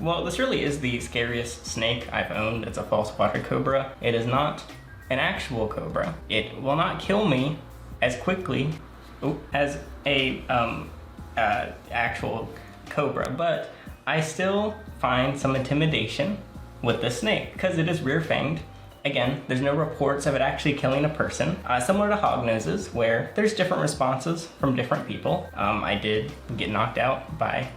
Well, this really is the scariest snake I've owned. It's a false water cobra. It is not an actual cobra. It will not kill me as quickly as a actual cobra, but I still find some intimidation with this snake because it is rear-fanged. Again, there's no reports of it actually killing a person. Similar to hognoses, where there's different responses from different people. I did get knocked out by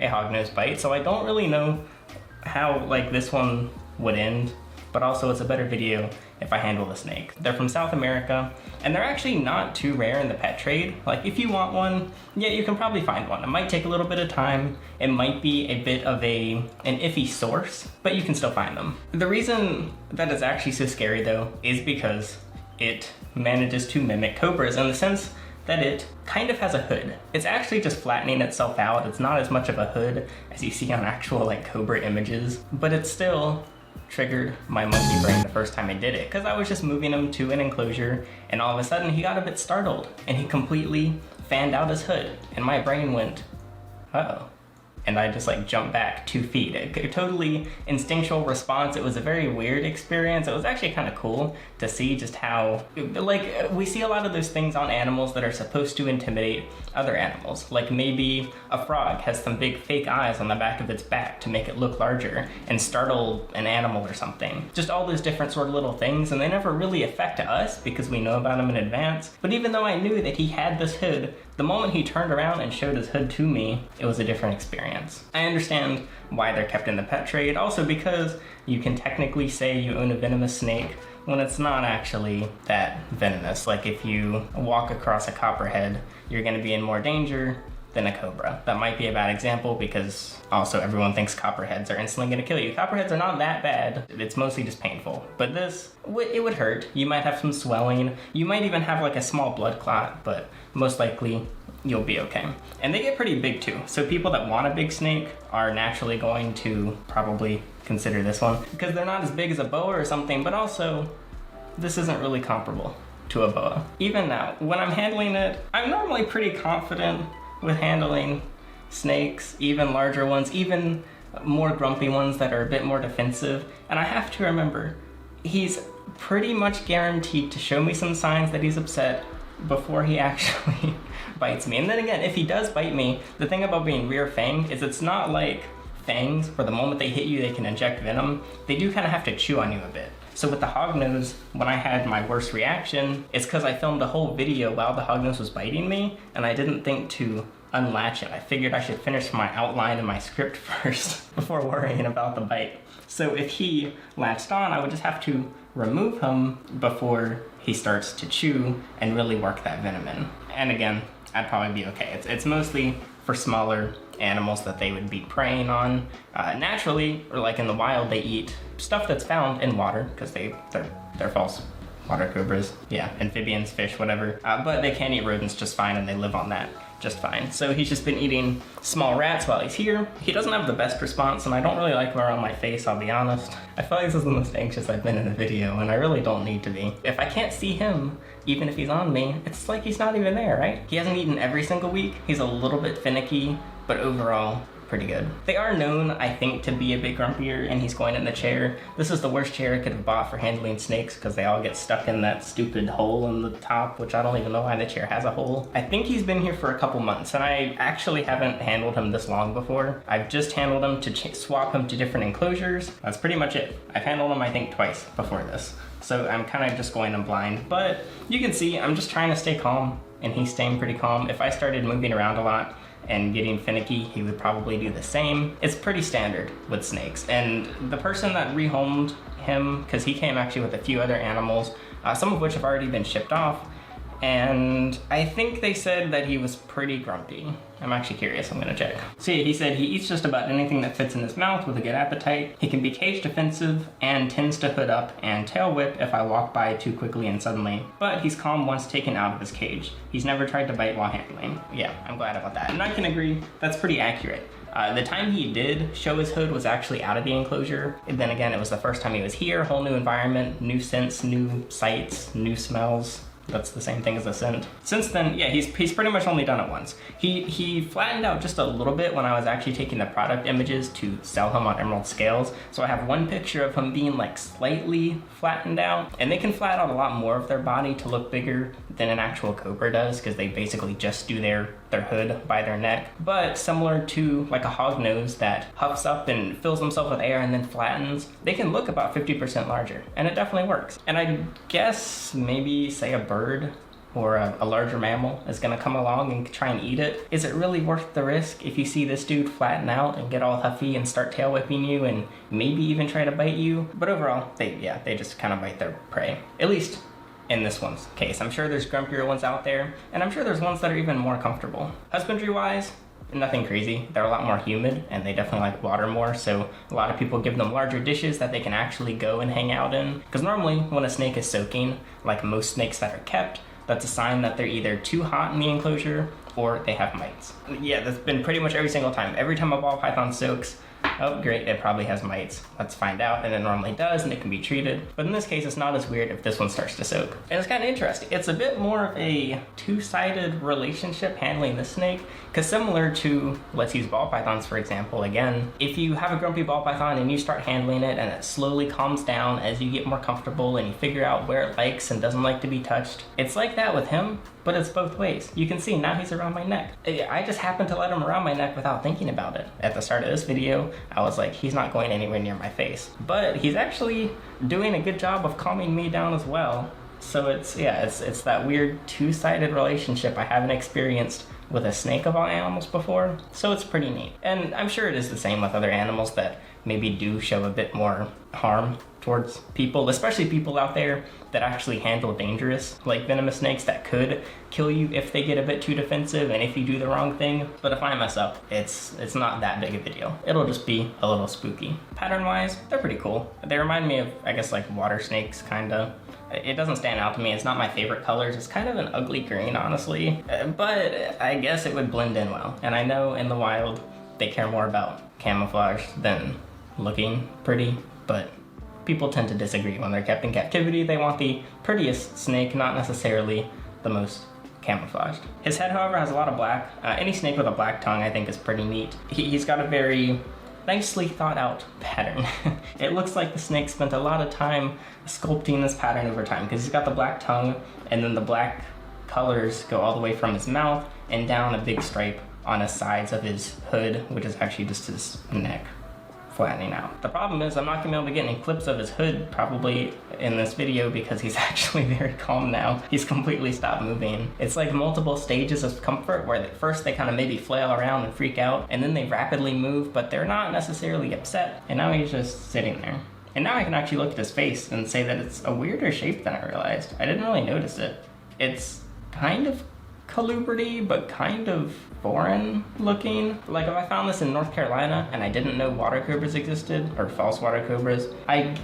a hognose bite, so I don't really know how like this one would end, but also it's a better video if I handle the snake. They're from South America, and they're actually not too rare in the pet trade. Like if you want one, yeah, you can probably find one. It might take a little bit of time. It might be a bit of an iffy source, but you can still find them. The reason that it's actually so scary though is because it manages to mimic cobras in the sense that it kind of has a hood. It's actually just flattening itself out. It's not as much of a hood as you see on actual like cobra images, but it's still triggered my monkey brain the first time I did it, because I was just moving him to an enclosure and all of a sudden he got a bit startled and he completely fanned out his hood and my brain went, uh-oh. And I just like jumped back 2 feet. A totally instinctual response. It was a very weird experience. It was actually kind of cool to see just how, like, we see a lot of those things on animals that are supposed to intimidate other animals. Like maybe a frog has some big fake eyes on the back of its back to make it look larger and startle an animal or something. Just all those different sort of little things, and they never really affect us because we know about them in advance. But even though I knew that he had this hood, the moment he turned around and showed his hood to me, it was a different experience. I understand why they're kept in the pet trade, also because you can technically say you own a venomous snake when it's not actually that venomous. Like if you walk across a copperhead, you're gonna be in more danger than a cobra. That might be a bad example because also everyone thinks copperheads are instantly gonna kill you. Copperheads are not that bad. It's mostly just painful. But this, it would hurt. You might have some swelling. You might even have like a small blood clot, but most likely you'll be okay. And they get pretty big too. So people that want a big snake are naturally going to probably consider this one because they're not as big as a boa or something, but also this isn't really comparable to a boa. Even now, when I'm handling it, I'm normally pretty confident with handling snakes, even larger ones, even more grumpy ones that are a bit more defensive. And I have to remember, he's pretty much guaranteed to show me some signs that he's upset before he actually bites me. And then again, if he does bite me, the thing about being rear-fanged is it's not like fangs where the moment they hit you they can inject venom. They do kind of have to chew on you a bit. So with the hognose, when I had my worst reaction, it's because I filmed a whole video while the hognose was biting me, and I didn't think to unlatch it. I figured I should finish my outline and my script first before worrying about the bite. So if he latched on, I would just have to remove him before he starts to chew and really work that venom in. And again, I'd probably be okay. It's mostly for smaller animals that they would be preying on. Naturally, or like in the wild, they eat stuff that's found in water because they're false water cobras. Yeah, amphibians, fish, whatever. But they can eat rodents just fine and they live on that just fine. So he's just been eating small rats while he's here. He doesn't have the best response and I don't really like him around my face, I'll be honest. I feel like this is the most anxious I've been in a video and I really don't need to be. If I can't see him, even if he's on me, it's like he's not even there, right? He hasn't eaten every single week. He's a little bit finicky, but overall, pretty good. They are known, I think, to be a bit grumpier, and he's going in the chair. This is the worst chair I could have bought for handling snakes because they all get stuck in that stupid hole in the top, which I don't even know why the chair has a hole. I think he's been here for a couple months, and I actually haven't handled him this long before. I've just handled him to swap him to different enclosures. That's pretty much it. I've handled him, I think, twice before this. So I'm kind of just going in blind, but you can see I'm just trying to stay calm, and he's staying pretty calm. If I started moving around a lot, and getting finicky, he would probably do the same. It's pretty standard with snakes. And the person that rehomed him, because he came actually with a few other animals, some of which have already been shipped off, and I think they said that he was pretty grumpy. I'm actually curious, I'm gonna check. So yeah, he said he eats just about anything that fits in his mouth with a good appetite. He can be cage defensive and tends to hood up and tail whip if I walk by too quickly and suddenly, but he's calm once taken out of his cage. He's never tried to bite while handling. Yeah, I'm glad about that. And I can agree, that's pretty accurate. The time he did show his hood was actually out of the enclosure. And then again, it was the first time he was here, whole new environment, new scents, new sights, new smells. That's the same thing as a scent. Since then, yeah, he's pretty much only done it once. He flattened out just a little bit when I was actually taking the product images to sell him on Emerald scales. So I have one picture of him being like slightly flattened out, and they can flatten out a lot more of their body to look bigger than an actual cobra does, because they basically just do their hood by their neck. But similar to like a hognose that huffs up and fills himself with air and then flattens, they can look about 50% larger, and it definitely works. And I guess maybe say a bird or a larger mammal is gonna come along and try and eat it. Is it really worth the risk if you see this dude flatten out and get all huffy and start tail whipping you and maybe even try to bite you? But overall, they just kind of bite their prey. At least in this one's case. I'm sure there's grumpier ones out there, and I'm sure there's ones that are even more comfortable. Husbandry-wise, nothing crazy. They're a lot more humid, and they definitely like water more, so a lot of people give them larger dishes that they can actually go and hang out in. Because normally, when a snake is soaking, like most snakes that are kept, that's a sign that they're either too hot in the enclosure or they have mites. Yeah, that's been pretty much every single time. Every time a ball python soaks, oh great, it probably has mites. Let's find out, and it normally does, and it can be treated. But in this case, it's not as weird if this one starts to soak. And it's kind of interesting. It's a bit more of a two-sided relationship handling this snake, because similar to, let's use ball pythons for example again, if you have a grumpy ball python and you start handling it and it slowly calms down as you get more comfortable and you figure out where it likes and doesn't like to be touched, it's like that with him, but it's both ways. You can see now he's around my neck. I just happened to let him around my neck without thinking about it. At the start of this video, I was like, he's not going anywhere near my face. But he's actually doing a good job of calming me down as well. So it's that weird two-sided relationship I haven't experienced with a snake of all animals before. So it's pretty neat. And I'm sure it is the same with other animals that maybe do show a bit more harm towards people, especially people out there that actually handle dangerous, like venomous snakes that could kill you if they get a bit too defensive and if you do the wrong thing. But if I mess up, it's not that big of a deal. It'll just be a little spooky. Pattern-wise, they're pretty cool. They remind me of, I guess, like water snakes, kinda. It doesn't stand out to me. It's not my favorite colors. It's kind of an ugly green, honestly. But I guess it would blend in well. And I know in the wild, they care more about camouflage than looking pretty, but people tend to disagree. When they're kept in captivity, they want the prettiest snake, not necessarily the most camouflaged. His head, however, has a lot of black. Any snake with a black tongue, I think, is pretty neat. He's got a very nicely thought out pattern. It looks like the snake spent a lot of time sculpting this pattern over time, because he's got the black tongue, and then the black colors go all the way from his mouth and down a big stripe on the sides of his hood, which is actually just his neck flattening out. The problem is I'm not gonna be able to get any clips of his hood probably in this video because he's actually very calm now. He's completely stopped moving. It's like multiple stages of comfort where at first they kind of maybe flail around and freak out, and then they rapidly move, but they're not necessarily upset. And now he's just sitting there. And now I can actually look at his face and say that it's a weirder shape than I realized. I didn't really notice it. It's kind of colubrity, but kind of foreign looking. Like if I found this in North Carolina and I didn't know water cobras existed, or false water cobras, I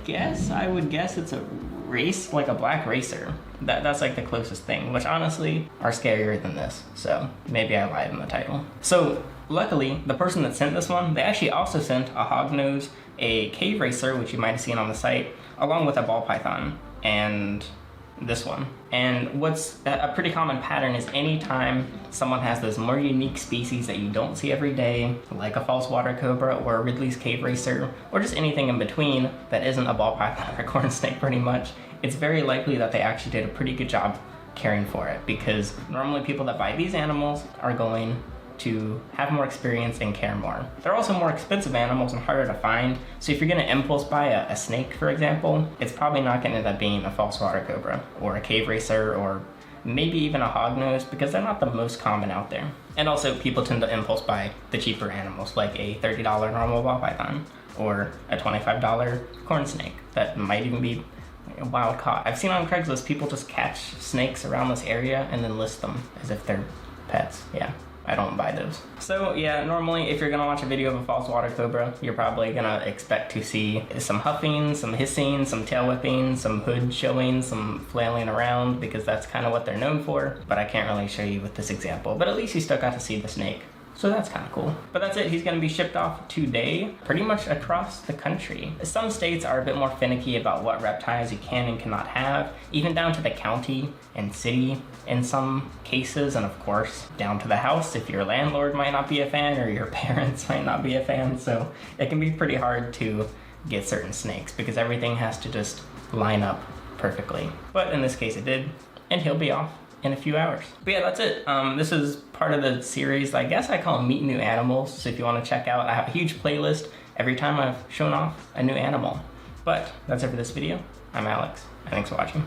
would guess it's a race, like a black racer. That's like the closest thing, which honestly are scarier than this. So maybe I lied in the title. So luckily, the person that sent this one, they actually also sent a hognose, a cave racer, which you might have seen on the site, along with a ball python, and this one. And what's a pretty common pattern is anytime someone has this more unique species that you don't see every day, like a false water cobra or a Ridley's cave racer, or just anything in between that isn't a ball python or a corn snake pretty much, it's very likely that they actually did a pretty good job caring for it, because normally people that buy these animals are going to have more experience and care more. They're also more expensive animals and harder to find, so if you're gonna impulse buy a snake, for example, it's probably not gonna end up being a false water cobra or a cave racer or maybe even a hognose, because they're not the most common out there. And also people tend to impulse buy the cheaper animals, like a $30 normal ball python or a $25 corn snake that might even be wild caught. I've seen on Craigslist people just catch snakes around this area and then list them as if they're pets. Yeah, I don't buy those. So yeah, normally if you're gonna watch a video of a false water cobra, you're probably gonna expect to see some huffing, some hissing, some tail whipping, some hood showing, some flailing around, because that's kind of what they're known for. But I can't really show you with this example, but at least you still got to see the snake. So that's kind of cool. But that's it, he's gonna be shipped off today, pretty much across the country. Some states are a bit more finicky about what reptiles you can and cannot have, even down to the county and city in some cases, and of course, down to the house if your landlord might not be a fan or your parents might not be a fan. So it can be pretty hard to get certain snakes because everything has to just line up perfectly. But in this case it did, and he'll be off in a few hours. But yeah, that's it. This is part of the series, I guess I call them Meet New Animals. So if you want to check out, I have a huge playlist every time I've shown off a new animal. But that's it for this video. I'm Alex, and thanks for watching.